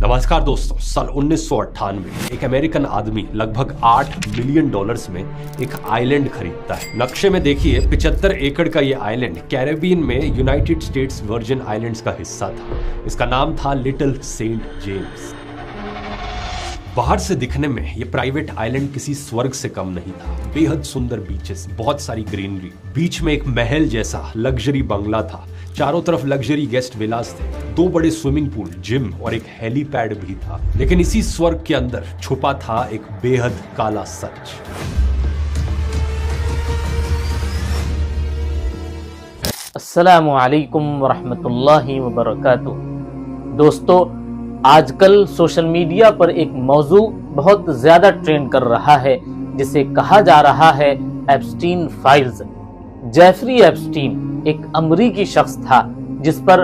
नमस्कार दोस्तों, साल 1998 एक अमेरिकन आदमी लगभग $8 मिलियन में एक आइलैंड खरीदता है। नक्शे में देखिए 75 एकड़ का ये आइलैंड कैरेबियन में यूनाइटेड स्टेट्स वर्जिन आइलैंड्स का हिस्सा था। इसका नाम था लिटिल सेंट जेम्स। बाहर से दिखने में ये प्राइवेट आइलैंड किसी स्वर्ग से कम नहीं था। बेहद सुंदर बीचेस, बहुत सारी ग्रीनरी, बीच में एक महल जैसा लग्जरी बंगला था, चारों तरफ लग्जरी गेस्ट विलास थे, 2 बड़े स्विमिंग पूल, जिम और एक हेलीपैड भी था। लेकिन इसी स्वर्ग के अंदर छुपा था एक बेहद काला सच। अस्सलामु अलैकुम वरहमतुल्लाहि वबरकातुहू। दोस्तों, आजकल सोशल मीडिया पर एक मौजू बहुत ज्यादा ट्रेंड कर रहा है, जिसे कहा जा रहा है एप्स्टीन फाइल्स। जेफरी एप्स्टीन एक अमरीकी शख्स था जिस पर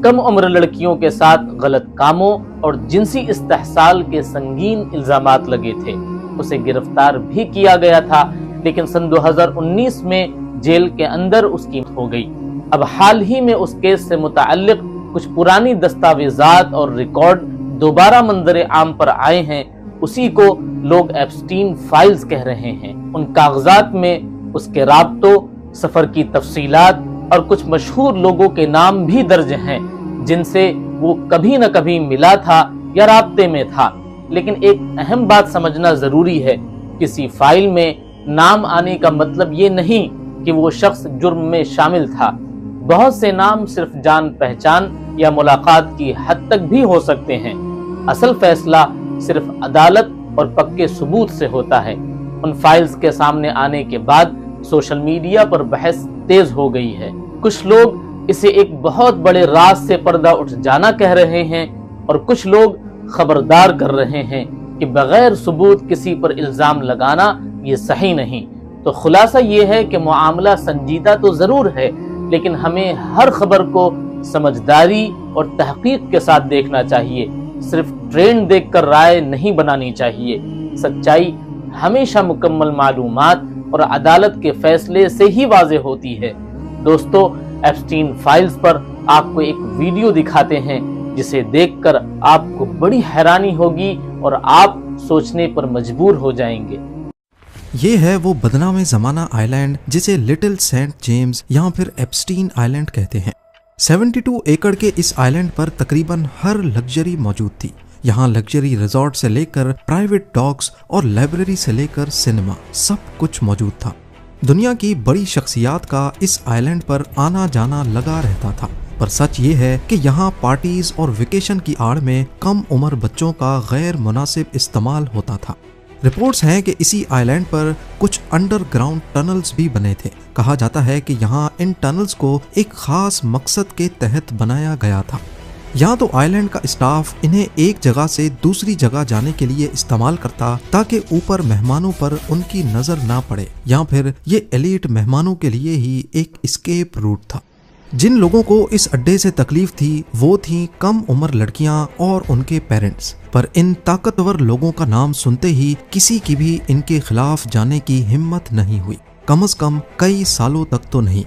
कम उम्र लड़कियों के साथ गलत कामों और जिनसी इस्तेहसाल के संगीन इल्जामात लगे थे। उसे गिरफ्तार भी किया गया था, लेकिन सन 2019 में जेल के अंदर उसकी मौत हो गई। अब हाल ही में उस केस से मुताल्लिक कुछ पुरानी दस्तावेजात और रिकॉर्ड दोबारा मंजरे आम पर आए हैं। उसी को लोग एप्स्टीन फाइल्स कह रहे हैं। उन कागजात में उसके राब्तों, सफर की तफसीलात और कुछ मशहूर लोगों के नाम भी दर्ज हैं, जिनसे वो कभी न कभी मिला था या राब्ते में था। लेकिन एक अहम बात समझना जरूरी है, किसी फाइल में नाम आने का मतलब ये नहीं कि वो शख्स जुर्म में शामिल था। बहुत से नाम सिर्फ जान पहचान या मुलाकात की हद तक भी हो सकते हैं। असल फैसला सिर्फ अदालत और पक्के सबूत से होता है। उन फाइल्स के सामने आने के बाद सोशल मीडिया पर बहस तेज हो गई है। कुछ लोग इसे एक बहुत बड़े राज से पर्दा उठ जाना कह रहे हैं और कुछ लोग खबरदार कर रहे हैं कि बगैर सबूत किसी पर इल्जाम लगाना ये सही नहीं। तो खुलासा ये है कि मामला संजीदा तो जरूर है, लेकिन हमें हर खबर को समझदारी और तहकीक के साथ देखना चाहिए। सिर्फ ट्रेंड देखकर राय नहीं बनानी चाहिए। सच्चाई हमेशा मुकम्मल मालूमात और अदालत के फैसले से ही वाज़ेह होती है। दोस्तों, एप्स्टीन फाइल्स पर आपको एक वीडियो दिखाते हैं, जिसे देखकर आपको बड़ी हैरानी होगी और आप सोचने पर मजबूर हो जाएंगे। ये है वो बदनामे ज़माना आइलैंड जिसे लिटिल सेंट जेम्स या फिर एप्स्टीन आइलैंड कहते हैं। 72 एकड़ के इस आइलैंड पर तकरीबन हर लग्जरी मौजूद थी। यहाँ लग्जरी रिजॉर्ट से लेकर प्राइवेट डॉग्स और लाइब्रेरी से लेकर सिनेमा, सब कुछ मौजूद था। दुनिया की बड़ी शख्सियात का इस आइलैंड पर आना जाना लगा रहता था। पर सच ये है कि यहाँ पार्टीज और वेकेशन की आड़ में कम उम्र बच्चों का गैर मुनासिब इस्तेमाल होता था। रिपोर्ट्स हैं कि इसी आइलैंड पर कुछ अंडरग्राउंड टनल्स भी बने थे। कहा जाता है कि यहाँ इन टनल्स को एक खास मकसद के तहत बनाया गया था। यहाँ तो आइलैंड का स्टाफ इन्हें एक जगह से दूसरी जगह जाने के लिए इस्तेमाल करता, ताकि ऊपर मेहमानों पर उनकी नजर ना पड़े, या फिर ये एलीट मेहमानों के लिए ही एक एस्केप रूट था। जिन लोगों को इस अड्डे से तकलीफ थी वो थी कम उम्र लड़कियां और उनके पेरेंट्स। पर इन ताकतवर लोगों का नाम सुनते ही किसी की भी इनके खिलाफ जाने की हिम्मत नहीं हुई, कम से कम कई सालों तक तो नहीं।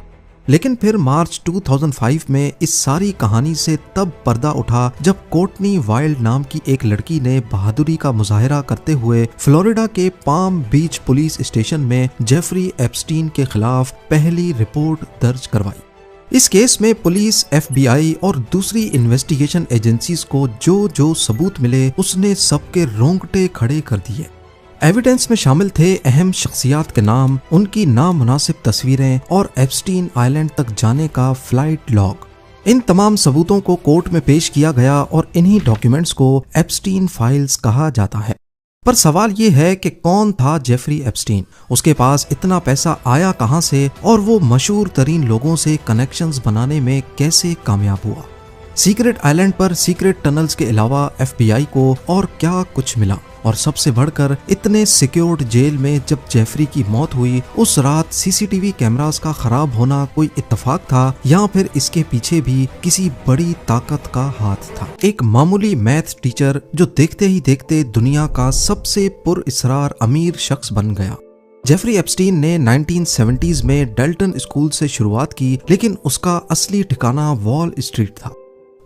लेकिन फिर मार्च 2005 में इस सारी कहानी से तब पर्दा उठा जब कोर्टनी वाइल्ड नाम की एक लड़की ने बहादुरी का मुजाहरा करते हुए फ्लोरिडा के पाम बीच पुलिस स्टेशन में जेफरी एप्स्टीन के खिलाफ पहली रिपोर्ट दर्ज करवाई। इस केस में पुलिस, FBI और दूसरी इन्वेस्टिगेशन एजेंसीज को जो सबूत मिले उसने सबके रोंगटे खड़े कर दिए। एविडेंस में शामिल थे अहम शख्सियात के नाम, उनकी नामुनासिब तस्वीरें और एप्स्टीन आइलैंड तक जाने का फ्लाइट लॉग। इन तमाम सबूतों को कोर्ट में पेश किया गया और इन्हीं डॉक्यूमेंट्स को एप्स्टीन फाइल्स कहा जाता है। पर सवाल ये है कि कौन था जेफरी एप्स्टीन, उसके पास इतना पैसा आया कहां से और वो मशहूर तरीन लोगों से कनेक्शंस बनाने में कैसे कामयाब हुआ। सीक्रेट आइलैंड पर सीक्रेट टनल्स के अलावा FBI को और क्या कुछ मिला, और सबसे बढ़कर इतने सिक्योर्ड जेल में जब जेफरी की मौत हुई उस रात CCTV कैमरास का खराब होना कोई इत्तेफाक था या फिर इसके पीछे भी किसी बड़ी ताकत का हाथ था। एक मामूली मैथ टीचर जो देखते ही देखते दुनिया का सबसे पुरइसरार अमीर शख्स बन गया। जेफरी एप्स्टीन ने 1970s में डेल्टन स्कूल से शुरुआत की, लेकिन उसका असली ठिकाना वॉल स्ट्रीट था।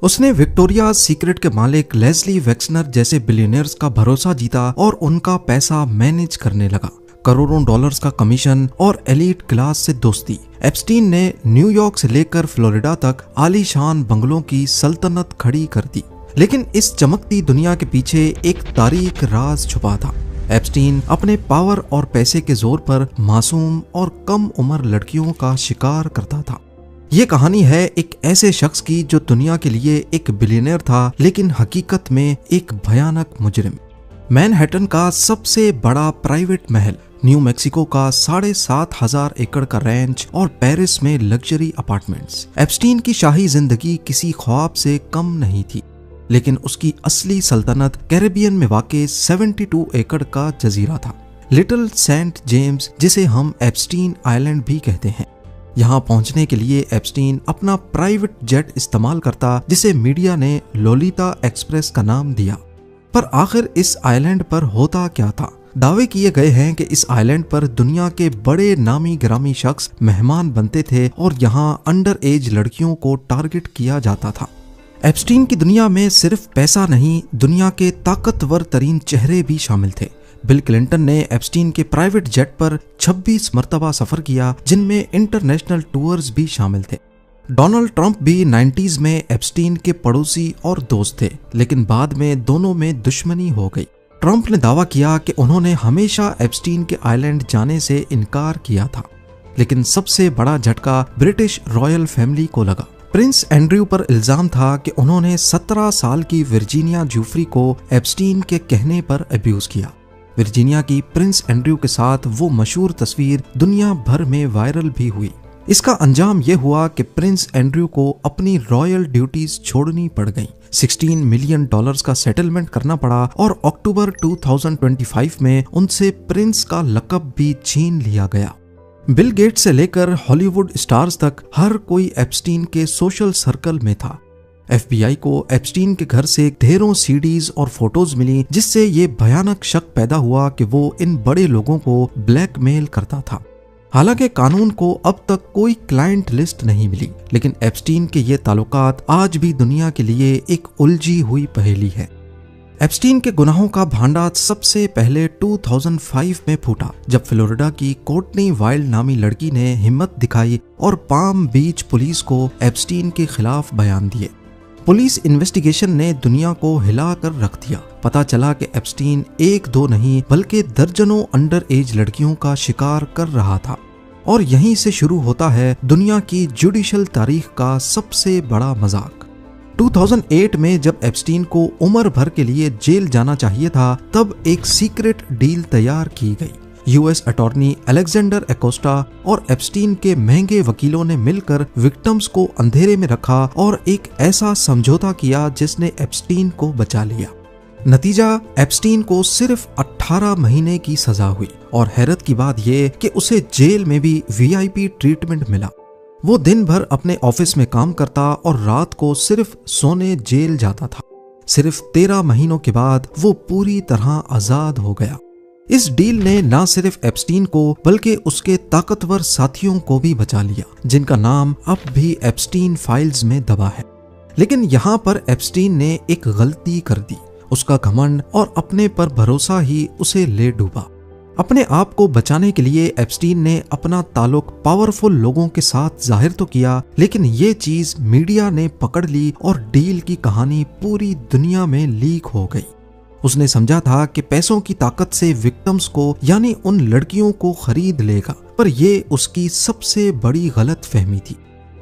उसने विक्टोरिया सीक्रेट के मालिक लेस्ली वेक्सनर जैसे बिलियनियर्स का भरोसा जीता और उनका पैसा मैनेज करने लगा। करोड़ों डॉलर्स का कमीशन और एलीट क्लास से दोस्ती। एप्स्टीन ने न्यूयॉर्क से लेकर फ्लोरिडा तक आलीशान बंगलों की सल्तनत खड़ी कर दी। लेकिन इस चमकती दुनिया के पीछे एक तारीक राज छुपा था। एप्स्टीन अपने पावर और पैसे के जोर पर मासूम और कम उम्र लड़कियों का शिकार करता था। ये कहानी है एक ऐसे शख्स की जो दुनिया के लिए एक बिलियनियर था, लेकिन हकीकत में एक भयानक मुजरिम। मैनहट्टन का सबसे बड़ा प्राइवेट महल, न्यू मैक्सिको का 7,500 एकड़ का रैंच और पेरिस में लग्जरी अपार्टमेंट्स। एप्स्टीन की शाही जिंदगी किसी ख्वाब से कम नहीं थी, लेकिन उसकी असली सल्तनत कैरेबियन में वाक़े 72 एकड़ का जजीरा था, लिटिल सेंट जेम्स, जिसे हम एप्स्टीन आइलैंड भी कहते हैं। यहाँ पहुंचने के लिए एप्स्टीन अपना प्राइवेट जेट इस्तेमाल करता, जिसे मीडिया ने लोलिता एक्सप्रेस का नाम दिया। पर आखिर इस आइलैंड पर होता क्या था? दावे किए गए हैं कि इस आइलैंड पर दुनिया के बड़े नामी गिरामी शख्स मेहमान बनते थे और यहाँ अंडर एज लड़कियों को टारगेट किया जाता था। एप्स्टीन की दुनिया में सिर्फ पैसा नहीं, दुनिया के ताकतवर तरीन चेहरे भी शामिल थे। बिल क्लिंटन ने एप्स्टीन के प्राइवेट जेट पर 26 मरतबा सफर किया, जिनमें इंटरनेशनल टूर्स भी शामिल थे। डोनाल्ड ट्रंप भी 90s में एप्स्टीन के पड़ोसी और दोस्त थे, लेकिन बाद में दोनों में दुश्मनी हो गई। ट्रंप ने दावा किया कि उन्होंने हमेशा एप्स्टीन के आइलैंड जाने से इनकार किया था, लेकिन सबसे बड़ा झटका ब्रिटिश रॉयल फैमिली को लगा। प्रिंस एंड्रयू पर इल्जाम था कि उन्होंने 17 साल की वर्जीनिया जूफ्री को एप्स्टीन के कहने पर अब्यूज किया। वर्जीनिया की प्रिंस एंड्रयू के साथ वो मशहूर तस्वीर दुनिया भर में वायरल भी हुई। इसका अंजाम यह हुआ कि प्रिंस एंड्रयू को अपनी रॉयल ड्यूटीज छोड़नी पड़ गईं। $16 मिलियन का सेटलमेंट करना पड़ा और अक्टूबर 2025 में उनसे प्रिंस का लक़ब भी छीन लिया गया। बिल गेट्स से लेकर हॉलीवुड स्टार्स तक हर कोई एप्स्टीन के सोशल सर्कल में था। FBI को एप्स्टीन के घर से ढेरों सीडीज और फोटोज मिली, जिससे ये भयानक शक पैदा हुआ कि वो इन बड़े लोगों को ब्लैकमेल करता था। हालांकि कानून को अब तक कोई क्लाइंट लिस्ट नहीं मिली, लेकिन एप्स्टीन के ये ताल्लुकात आज भी दुनिया के लिए एक उलझी हुई पहेली है। एप्स्टीन के गुनाहों का भांडा सबसे पहले 2005 में फूटा, जब फ्लोरिडा की कोर्टनी वाइल्ड नामी लड़की ने हिम्मत दिखाई और पाम बीच पुलिस को एप्स्टीन के खिलाफ बयान दिए। पुलिस इन्वेस्टिगेशन ने दुनिया को हिला कर रख दिया। पता चला कि एप्स्टीन एक दो नहीं बल्कि दर्जनों अंडर एज लड़कियों का शिकार कर रहा था। और यहीं से शुरू होता है दुनिया की जुडिशल तारीख का सबसे बड़ा मजाक। 2008 में जब एप्स्टीन को उम्र भर के लिए जेल जाना चाहिए था, तब एक सीक्रेट डील तैयार की गई। यूएस अटॉर्नी अलेक्जेंडर एकोस्टा और एप्स्टीन के महंगे वकीलों ने मिलकर विक्टिम्स को अंधेरे में रखा और एक ऐसा समझौता किया जिसने एप्स्टीन को बचा लिया। नतीजा, एप्स्टीन को सिर्फ 18 महीने की सजा हुई और हैरत की बात यह कि उसे जेल में भी VIP ट्रीटमेंट मिला। वो दिन भर अपने ऑफिस में काम करता और रात को सिर्फ सोने जेल जाता था। सिर्फ 13 महीनों के बाद वो पूरी तरह आजाद हो गया। इस डील ने न सिर्फ एप्स्टीन को बल्कि उसके ताकतवर साथियों को भी बचा लिया, जिनका नाम अब भी एप्स्टीन फाइल्स में दबा है। लेकिन यहाँ पर एप्स्टीन ने एक गलती कर दी। उसका घमंड और अपने पर भरोसा ही उसे ले डूबा। अपने आप को बचाने के लिए एप्स्टीन ने अपना ताल्लुक पावरफुल लोगों के साथ जाहिर तो किया, लेकिन ये चीज मीडिया ने पकड़ ली और डील की कहानी पूरी दुनिया में लीक हो गई। उसने समझा था कि पैसों की ताकत से विक्टिम्स को यानी उन लड़कियों को खरीद लेगा, पर यह उसकी सबसे बड़ी गलत फहमी थी।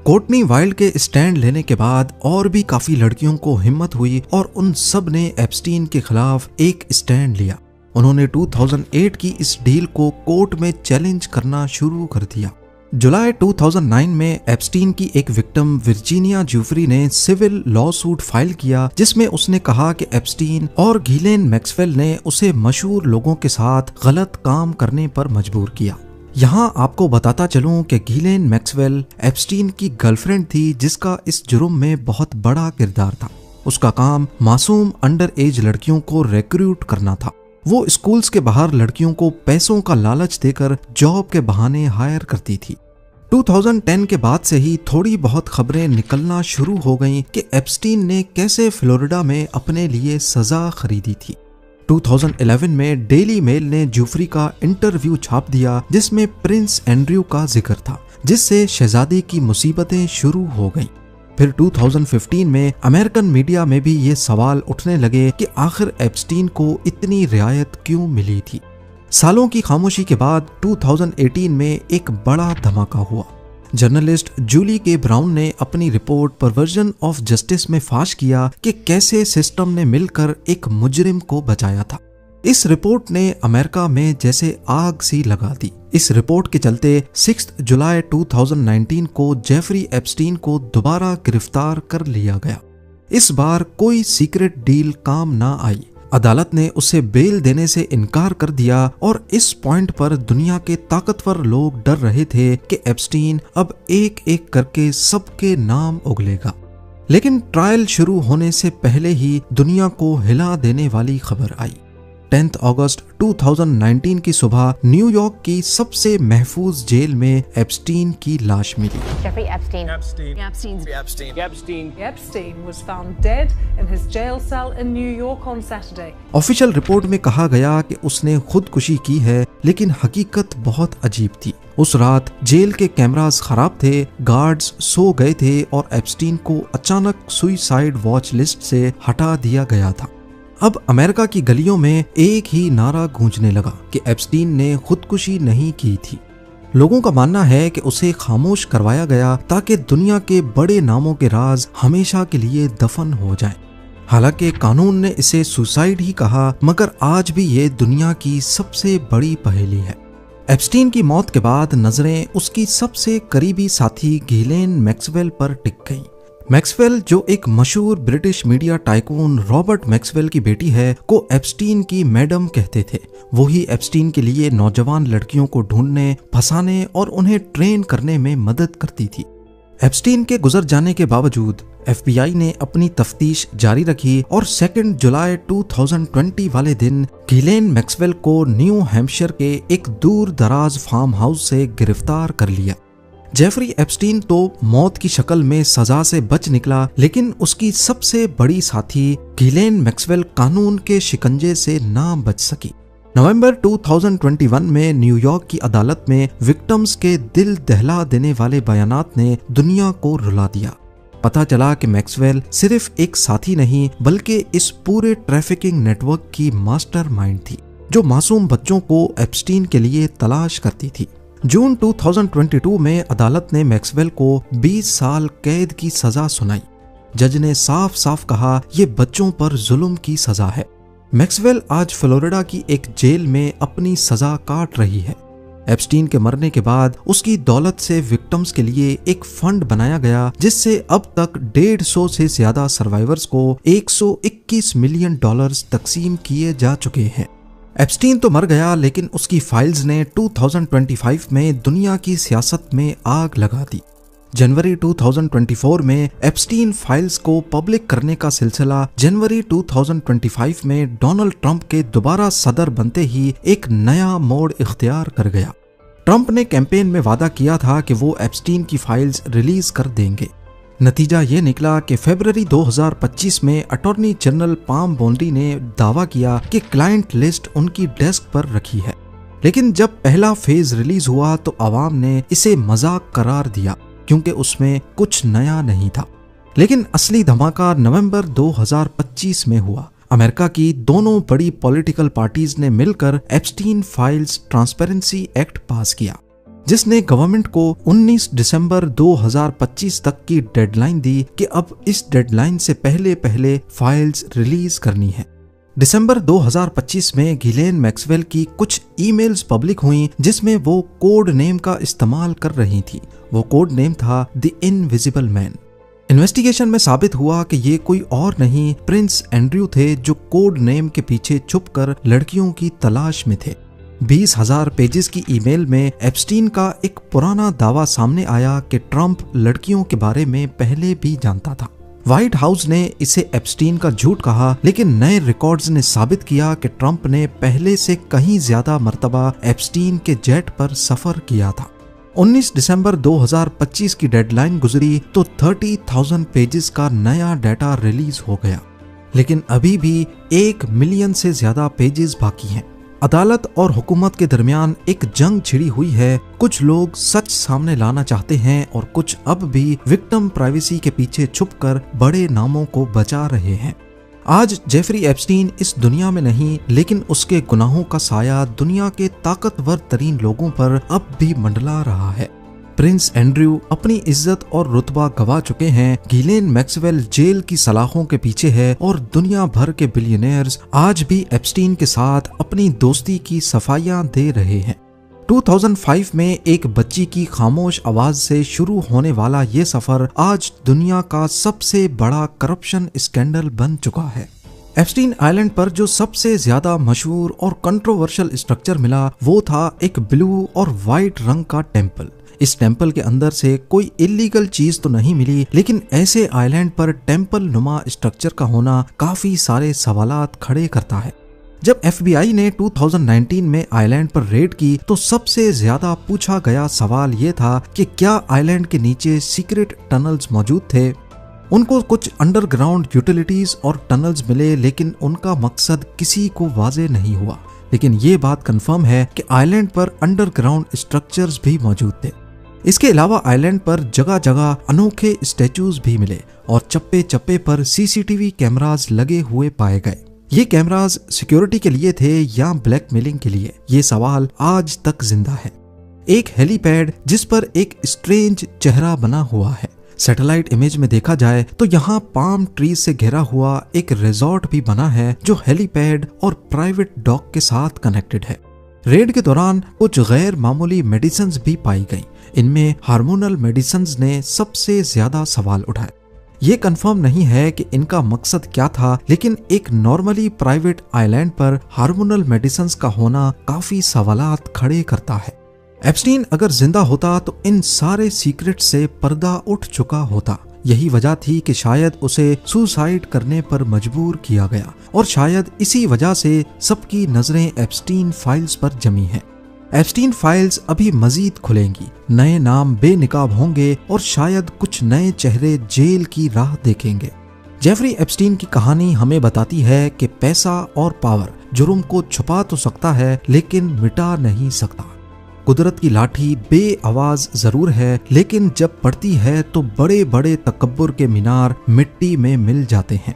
कोर्टनी वाइल्ड के स्टैंड लेने के बाद और भी काफी लड़कियों को हिम्मत हुई और उन सब ने एप्स्टीन के खिलाफ एक स्टैंड लिया। उन्होंने 2008 की इस डील को कोर्ट में चैलेंज करना शुरू कर दिया। जुलाई 2009 में एप्स्टीन की एक विक्टिम वर्जीनिया जूफ्री ने सिविल लॉ सूट फाइल किया, जिसमें उसने कहा कि एप्स्टीन और घिलेन मैक्सवेल ने उसे मशहूर लोगों के साथ गलत काम करने पर मजबूर किया। यहाँ आपको बताता चलूं कि घिलेन मैक्सवेल एप्स्टीन की गर्लफ्रेंड थी, जिसका इस जुर्म में बहुत बड़ा किरदार था। उसका काम मासूम अंडर एज लड़कियों को रिक्रूट करना था। वो स्कूल्स के बाहर लड़कियों को पैसों का लालच देकर जॉब के बहाने हायर करती थी। 2010 के बाद से ही थोड़ी बहुत खबरें निकलना शुरू हो गईं कि एप्स्टीन ने कैसे फ्लोरिडा में अपने लिए सजा खरीदी थी। 2011 में डेली मेल ने जूफरी का इंटरव्यू छाप दिया जिसमें प्रिंस एंड्रयू का जिक्र था, जिससे शहजादी की मुसीबतें शुरू हो गईं। फिर 2015 में अमेरिकन मीडिया में भी ये सवाल उठने लगे कि आखिर एप्स्टीन को इतनी रियायत क्यों मिली थी। सालों की खामोशी के बाद 2018 में एक बड़ा धमाका हुआ। जर्नलिस्ट जूली के ब्राउन ने अपनी रिपोर्ट परवर्जन ऑफ जस्टिस में फाश किया कि कैसे सिस्टम ने मिलकर एक मुजरिम को बचाया था। इस रिपोर्ट ने अमेरिका में जैसे आग सी लगा दी। इस रिपोर्ट के चलते 6 जुलाई 2019 को जेफरी एप्स्टीन को दोबारा गिरफ्तार कर लिया गया। इस बार कोई सीक्रेट डील काम ना आई। अदालत ने उसे बेल देने से इनकार कर दिया और इस पॉइंट पर दुनिया के ताकतवर लोग डर रहे थे कि एप्स्टीन अब एक एक करके सबके नाम उगलेगा। लेकिन ट्रायल शुरू होने से पहले ही दुनिया को हिला देने वाली खबर आई। 10 अगस्त 2019 की सुबह न्यूयॉर्क की सबसे महफूज जेल में एप्स्टीन की लाश मिली। Jeffrey Epstein. Epstein was found dead in his jail cell in New York on Saturday. Official report में कहा गया कि उसने खुदकुशी की है, लेकिन हकीकत बहुत अजीब थी। उस रात जेल के कैमरास खराब थे, गार्ड्स सो गए थे और एप्स्टीन को अचानक सुसाइड वॉच लिस्ट से हटा दिया गया था। अब अमेरिका की गलियों में एक ही नारा गूंजने लगा कि एप्स्टीन ने खुदकुशी नहीं की थी। लोगों का मानना है कि उसे खामोश करवाया गया ताकि दुनिया के बड़े नामों के राज हमेशा के लिए दफन हो जाएं। हालांकि कानून ने इसे सुसाइड ही कहा, मगर आज भी ये दुनिया की सबसे बड़ी पहेली है। एप्स्टीन की मौत के बाद नजरें उसकी सबसे करीबी साथी गिलेन मैक्सवेल पर टिक गईं। मैक्सवेल, जो एक मशहूर British media tycoon Robert Maxwell की बेटी है, को एप्स्टीन की मैडम कहते थे। वो ही एप्स्टीन के लिए नौजवान लड़कियों को ढूंढने, फंसाने और उन्हें ट्रेन करने में मदद करती थी। एप्स्टीन के गुजर जाने के बावजूद FBI ने अपनी तफ्तीश जारी रखी और 2 जुलाई 2020 वाले दिन गिलेन मैक्सवेल को न्यू हैम्पशायर के एक दूर दराज फार्म हाउस से गिरफ्तार कर लिया। जेफरी एप्स्टीन तो मौत की शक्ल में सजा से बच निकला, लेकिन उसकी सबसे बड़ी साथी गिलेन मैक्सवेल कानून के शिकंजे से ना बच सकी। नवंबर 2021 में न्यूयॉर्क की अदालत में विक्टिम्स के दिल दहला देने वाले बयानात ने दुनिया को रुला दिया। पता चला कि मैक्सवेल सिर्फ एक साथी नहीं, बल्कि इस पूरे ट्रैफिकिंग नेटवर्क की मास्टरमाइंड थी, जो मासूम बच्चों को एप्स्टीन के लिए तलाश करती थी। जून 2022 में अदालत ने मैक्सवेल को 20 साल कैद की सजा सुनाई। जज ने साफ साफ कहा, ये बच्चों पर जुल्म की सजा है। मैक्सवेल आज फ्लोरिडा की एक जेल में अपनी सजा काट रही है। एप्स्टीन के मरने के बाद उसकी दौलत से विक्टिम्स के लिए एक फंड बनाया गया, जिससे अब तक 150 से ज्यादा सर्वाइवर्स को $121 मिलियन तकसीम किए जा चुके हैं। एप्स्टीन तो मर गया, लेकिन उसकी फाइल्स ने 2025 में दुनिया की सियासत में आग लगा दी। जनवरी 2024 में एप्स्टीन फाइल्स को पब्लिक करने का सिलसिला जनवरी 2025 में डोनाल्ड ट्रंप के दोबारा सदर बनते ही एक नया मोड़ इख्तियार कर गया। ट्रंप ने कैंपेन में वादा किया था कि वो एप्स्टीन की फाइल्स रिलीज कर देंगे। नतीजा ये निकला कि फरवरी 2025 में अटॉर्नी जनरल पाम बोंडी ने दावा किया कि क्लाइंट लिस्ट उनकी डेस्क पर रखी है। लेकिन जब पहला फेज रिलीज हुआ तो आवाम ने इसे मजाक करार दिया, क्योंकि उसमें कुछ नया नहीं था। लेकिन असली धमाका नवंबर 2025 में हुआ। अमेरिका की दोनों बड़ी पॉलिटिकल पार्टीज ने मिलकर एप्स्टीन फाइल्स ट्रांसपेरेंसी एक्ट पास किया, जिसने गवर्नमेंट को 19 दिसंबर 2025 तक की डेडलाइन दी कि अब इस डेडलाइन से पहले पहले फाइल्स रिलीज करनी है। दिसंबर 2025 में गिलेन मैक्सवेल की कुछ ईमेल्स पब्लिक हुई, जिसमें वो कोड नेम का इस्तेमाल कर रही थी। वो कोड नेम था द इनविजिबल मैन। इन्वेस्टिगेशन में साबित हुआ कि ये कोई और नहीं, प्रिंस एंड्रयू थे, जो कोड नेम के पीछे छुपकर लड़कियों की तलाश में थे। 20,000 पेजेस की ईमेल में एप्स्टीन का एक पुराना दावा सामने आया कि ट्रंप लड़कियों के बारे में पहले भी जानता था। व्हाइट हाउस ने इसे एप्स्टीन का झूठ कहा, लेकिन नए रिकॉर्ड्स ने साबित किया कि ट्रंप ने पहले से कहीं ज्यादा मर्तबा एप्स्टीन के जेट पर सफर किया था। 19 दिसंबर 2025 की डेडलाइन गुजरी तो 30,000 पेजेस का नया डाटा रिलीज हो गया, लेकिन अभी भी 1 मिलियन से ज्यादा पेजेस बाकी हैं। अदालत और हुकूमत के दरमियान एक जंग छिड़ी हुई है। कुछ लोग सच सामने लाना चाहते हैं और कुछ अब भी विक्टिम प्राइवेसी के पीछे छुपकर बड़े नामों को बचा रहे हैं। आज जेफरी एप्स्टीन इस दुनिया में नहीं, लेकिन उसके गुनाहों का साया दुनिया के ताकतवर तरीन लोगों पर अब भी मंडला रहा है। प्रिंस एंड्रयू अपनी इज्जत और रुतबा गवा चुके हैं, गहिलेन मैक्सवेल जेल की सलाखों के पीछे है और दुनिया भर के बिलियनियर्स आज भी एप्स्टीन के साथ अपनी दोस्ती की सफाइयां दे रहे हैं। 2005 में एक बच्ची की खामोश आवाज से शुरू होने वाला ये सफर आज दुनिया का सबसे बड़ा करप्शन स्कैंडल बन चुका है। एप्स्टीन आइलैंड पर जो सबसे ज्यादा मशहूर और कंट्रोवर्शियल स्ट्रक्चर मिला वो था एक ब्लू और व्हाइट रंग का टेम्पल। इस टेम्पल के अंदर से कोई इलीगल चीज तो नहीं मिली, लेकिन ऐसे आइलैंड पर टेम्पल नुमा स्ट्रक्चर का होना काफी सारे सवालात खड़े करता है। जब FBI ने 2019 में आइलैंड पर रेड की तो सबसे ज्यादा पूछा गया सवाल ये था कि क्या आइलैंड के नीचे सीक्रेट टनल्स मौजूद थे। उनको कुछ अंडरग्राउंड यूटिलिटीज और टनल्स मिले, लेकिन उनका मकसद किसी को वाजे नहीं हुआ। लेकिन ये बात कंफर्म है कि आइलैंड पर अंडरग्राउंड स्ट्रक्चर्स भी मौजूद थे। इसके अलावा आइलैंड पर जगह जगह अनोखे स्टैचूज भी मिले और चप्पे चप्पे पर CCTV कैमरास लगे हुए पाए गए। ये कैमरास सिक्योरिटी के लिए थे या ब्लैकमेलिंग के लिए, ये सवाल आज तक जिंदा है। एक हेलीपैड जिस पर एक स्ट्रेंज चेहरा बना हुआ है। सैटेलाइट इमेज में देखा जाए तो यहाँ पाम ट्रीज से घिरा हुआ एक रिजॉर्ट भी बना है जो हेलीपैड और प्राइवेट डॉक के साथ कनेक्टेड है। रेड के दौरान कुछ गैर मामूली मेडिसिन्स भी पाई गई। इनमें हार्मोनल मेडिसिन्स ने सबसे ज्यादा सवाल उठाए। ये कंफर्म नहीं है कि इनका मकसद क्या था, लेकिन एक नॉर्मली प्राइवेट आइलैंड पर हार्मोनल मेडिसिन्स का होना काफी सवालात खड़े करता है। एप्स्टीन अगर जिंदा होता तो इन सारे सीक्रेट से पर्दा उठ चुका होता। यही वजह थी कि शायद उसे सुसाइड करने पर मजबूर किया गया और शायद इसी वजह से सबकी नजरें एप्स्टीन फाइल्स पर जमी हैं। एप्स्टीन फाइल्स अभी मजीद खुलेंगी, नए नाम बेनिकाब होंगे और शायद कुछ नए चेहरे जेल की राह देखेंगे। जेफरी एप्स्टीन की कहानी हमें बताती है कि पैसा और पावर जुर्म को छुपा तो सकता है लेकिन मिटा नहीं सकता। कुदरत की लाठी बेआवाज जरूर है, लेकिन जब पड़ती है तो बड़े बड़े तकब्बुर के मीनार मिट्टी में मिल जाते हैं।